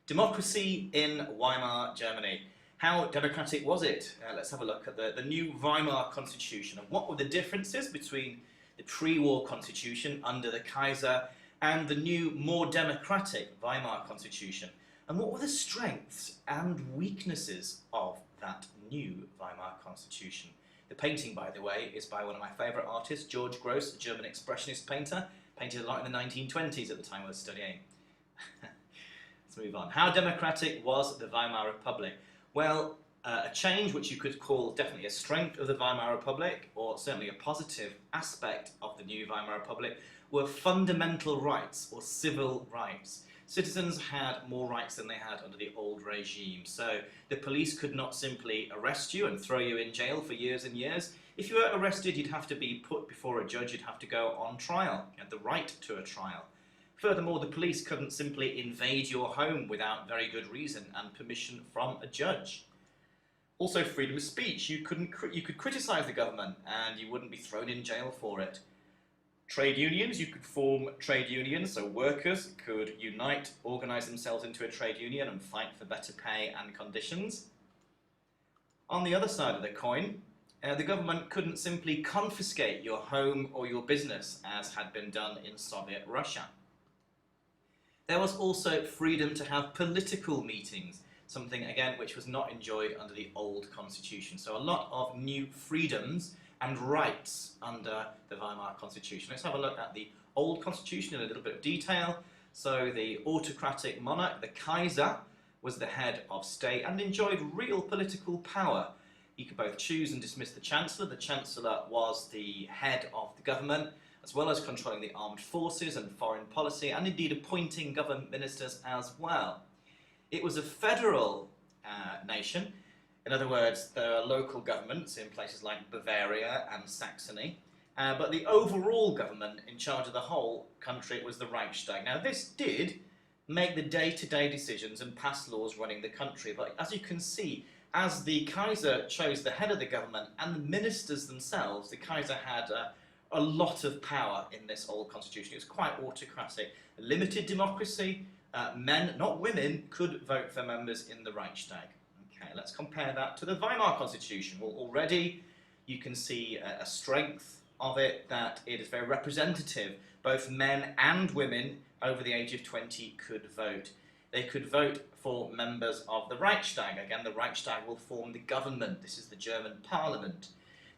Democracy in Weimar Germany. How democratic was it? Let's have a look at the new Weimar Constitution and what were the differences between the pre-war constitution under the Kaiser and the new, more democratic Weimar Constitution. And what were the strengths and weaknesses of that new Weimar Constitution? The painting, by the way, is by one of my favourite artists, George Grosz, a German expressionist painter, painted a lot in the 1920s at the time I was studying. Let's move on. How democratic was the Weimar Republic? Well, a change which you could call definitely a strength of the Weimar Republic, or certainly a positive aspect of the new Weimar Republic, were fundamental rights, or civil rights. Citizens had more rights than they had under the old regime. So the police could not simply arrest you and throw you in jail for years and years. If you were arrested, you'd have to be put before a judge, you'd have to go on trial. You had the right to a trial. Furthermore, the police couldn't simply invade your home without very good reason and permission from a judge. Also, freedom of speech. You could criticise the government and you wouldn't be thrown in jail for it. Trade unions, you could form trade unions, so workers could unite, organise themselves into a trade union and fight for better pay and conditions. On the other side of the coin, the government couldn't simply confiscate your home or your business as had been done in Soviet Russia. There was also freedom to have political meetings, something again which was not enjoyed under the old constitution. So a lot of new freedoms and rights under the Weimar Constitution. Let's have a look at the old constitution in a little bit of detail. So the autocratic monarch, the Kaiser, was the head of state and enjoyed real political power. He could both choose and dismiss the Chancellor. The Chancellor was the head of the government, as well as controlling the armed forces and foreign policy, and indeed appointing government ministers as well. It was a federal nation. In other words, there are local governments in places like Bavaria and Saxony, but the overall government in charge of the whole country was the Reichstag. Now, this did make the day-to-day decisions and pass laws running the country, but as you can see, as the Kaiser chose the head of the government and the ministers themselves, the Kaiser had a lot of power in this old constitution. It was quite autocratic. Limited democracy, men, not women, could vote for members in the Reichstag. Okay, let's compare that to the Weimar Constitution. Well, already you can see a strength of it, that it is very representative. Both men and women over the age of 20 could vote. They could vote for members of the Reichstag. Again, the Reichstag will form the government. This is the German parliament.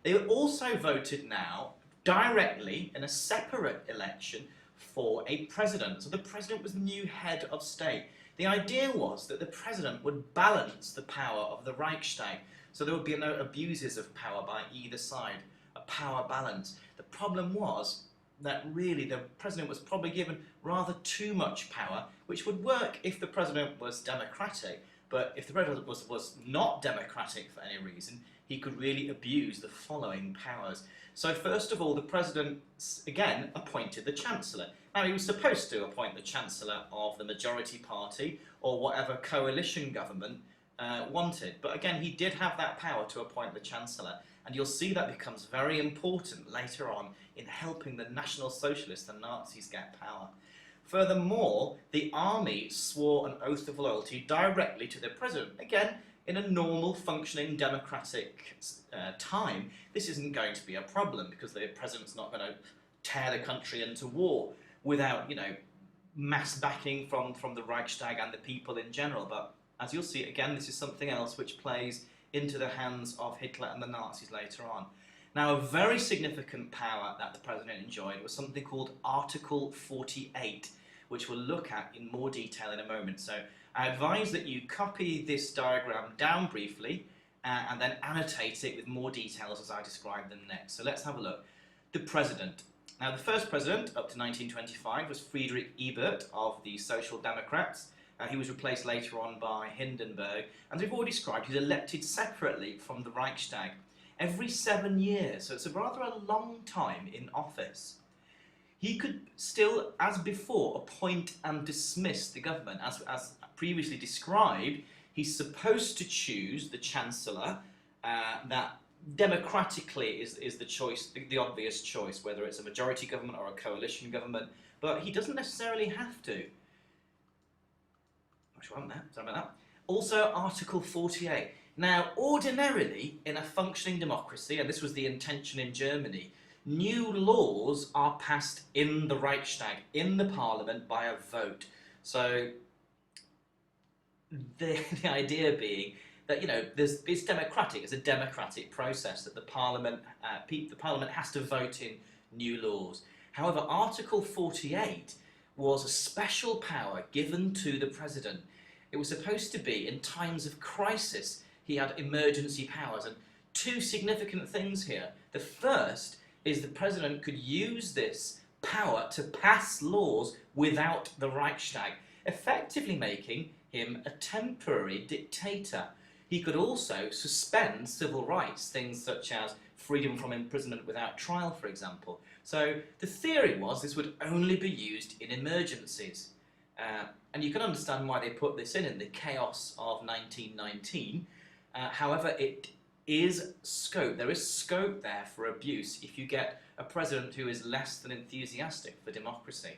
They also voted now directly in a separate election for a president. So the president was the new head of state. The idea was that the president would balance the power of the Reichstag, so there would be no abuses of power by either side, a power balance. The problem was that really the president was probably given rather too much power, which would work if the president was democratic, but if the president was not democratic for any reason, he could really abuse the following powers. So first of all, the president, again, appointed the Chancellor. Now, he was supposed to appoint the Chancellor of the majority party or whatever coalition government wanted. But again, he did have that power to appoint the Chancellor. And you'll see that becomes very important later on in helping the National Socialists, the Nazis, get power. Furthermore, the army swore an oath of loyalty directly to the president. Again, in a normal, functioning, democratic time, this isn't going to be a problem because the president's not going to tear the country into war without, mass backing from the Reichstag and the people in general. But as you'll see, again, this is something else which plays into the hands of Hitler and the Nazis later on. Now, a very significant power that the president enjoyed was something called Article 48, which we'll look at in more detail in a moment. So I advise that you copy this diagram down briefly and then annotate it with more details as I describe them next. So let's have a look. The president. Now, the first president up to 1925 was Friedrich Ebert of the Social Democrats. He was replaced later on by Hindenburg, and as we've already described, he's elected separately from the Reichstag every 7 years, so it's a rather a long time in office. He could still, as before, appoint and dismiss the government. As previously described, he's supposed to choose the Chancellor that democratically is the choice, the obvious choice, whether it's a majority government or a coalition government, but he doesn't necessarily have to. Which one there? Sorry about that. Also, Article 48. Now, ordinarily, in a functioning democracy, and this was the intention in Germany, new laws are passed in the Reichstag, in the parliament, by a vote. So, the idea being that, you know, it's democratic, it's a democratic process that the parliament has to vote in new laws. However, Article 48 was a special power given to the president. It was supposed to be, in times of crisis, he had emergency powers. And two significant things here. The first is the president could use this power to pass laws without the Reichstag, effectively making him a temporary dictator. He could also suspend civil rights, things such as freedom from imprisonment without trial, for example. So the theory was this would only be used in emergencies. And you can understand why they put this in the chaos of 1919. However, it is scope. There is scope there for abuse if you get a president who is less than enthusiastic for democracy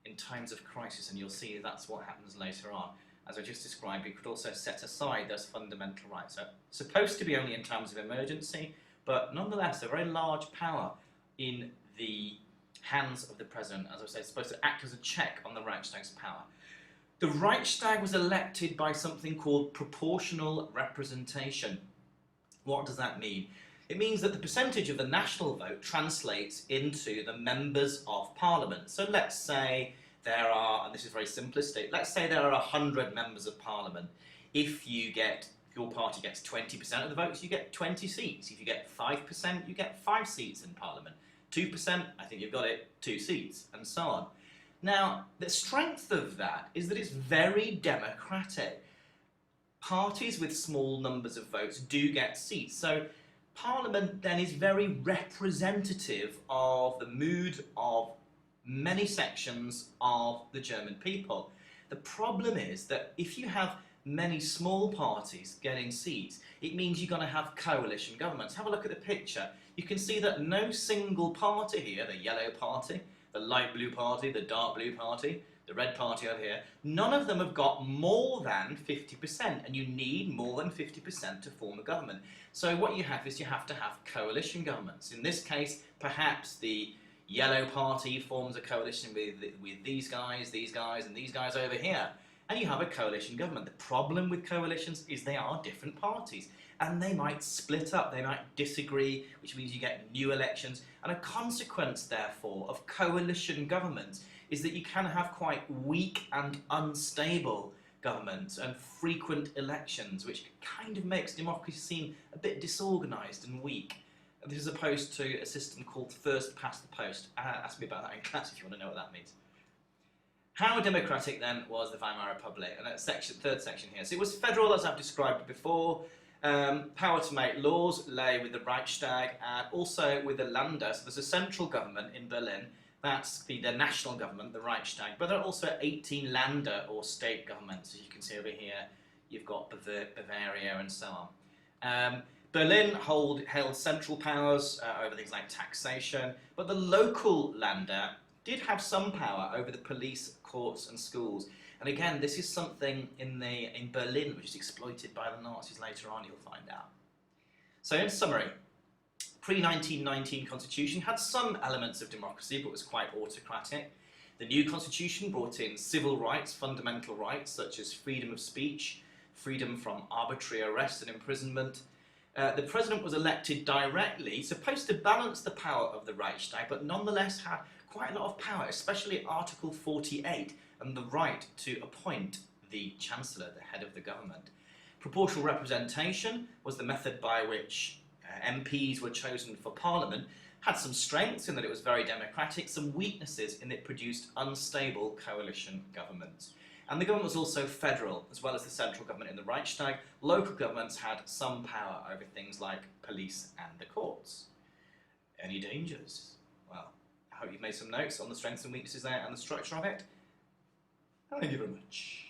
in times of crisis, and you'll see that's what happens later on. As I just described, you could also set aside those fundamental rights. So, supposed to be only in times of emergency, but nonetheless, a very large power in the hands of the president. As I say, it's supposed to act as a check on the Reichstag's power. The Reichstag was elected by something called proportional representation. What does that mean? It means that the percentage of the national vote translates into the members of parliament. So let's say there are, and this is very simplistic, let's say there are 100 members of parliament. If your party gets 20% of the votes, you get 20 seats. If you get 5%, you get 5 seats in parliament. 2%, I think you've got it, 2 seats, and so on. Now, the strength of that is that it's very democratic. Parties with small numbers of votes do get seats. So Parliament then is very representative of the mood of many sections of the German people. The problem is that if you have many small parties getting seats, it means you're going to have coalition governments. Have a look at the picture. You can see that no single party here, the yellow party, the light blue party, the dark blue party, the red party over here, none of them have got more than 50%, and you need more than 50% to form a government. So what you have is you have to have coalition governments. In this case, perhaps the yellow party forms a coalition with these guys, and these guys over here, and you have a coalition government. The problem with coalitions is they are different parties, and they might split up, they might disagree, which means you get new elections, and a consequence, therefore, of coalition governments is that you can have quite weak and unstable governments and frequent elections, which kind of makes democracy seem a bit disorganised and weak. This is opposed to a system called first past the post. Ask me about that in class if you want to know what that means. How democratic then was the Weimar Republic? And that's third section here. So it was federal, as I've described before. Power to make laws lay with the Reichstag and also with the Länder. So there's a central government in Berlin. That's the national government, the Reichstag. But there are also 18 Länder, or state governments. As you can see over here, you've got Bavaria and so on. Berlin held central powers over things like taxation, but the local Länder did have some power over the police, courts and schools. And again, this is something in Berlin which is exploited by the Nazis later on, you'll find out. So in summary, pre-1919 constitution had some elements of democracy, but was quite autocratic. The new constitution brought in civil rights, fundamental rights, such as freedom of speech, freedom from arbitrary arrest and imprisonment. The president was elected directly, supposed to balance the power of the Reichstag, but nonetheless had quite a lot of power, especially Article 48, and the right to appoint the Chancellor, the head of the government. Proportional representation was the method by which MPs were chosen for Parliament, had some strengths in that it was very democratic, some weaknesses in that it produced unstable coalition governments. And the government was also federal, as well as the central government in the Reichstag. Local governments had some power over things like police and the courts. Any dangers? Well, I hope you've made some notes on the strengths and weaknesses there and the structure of it. Thank you very much.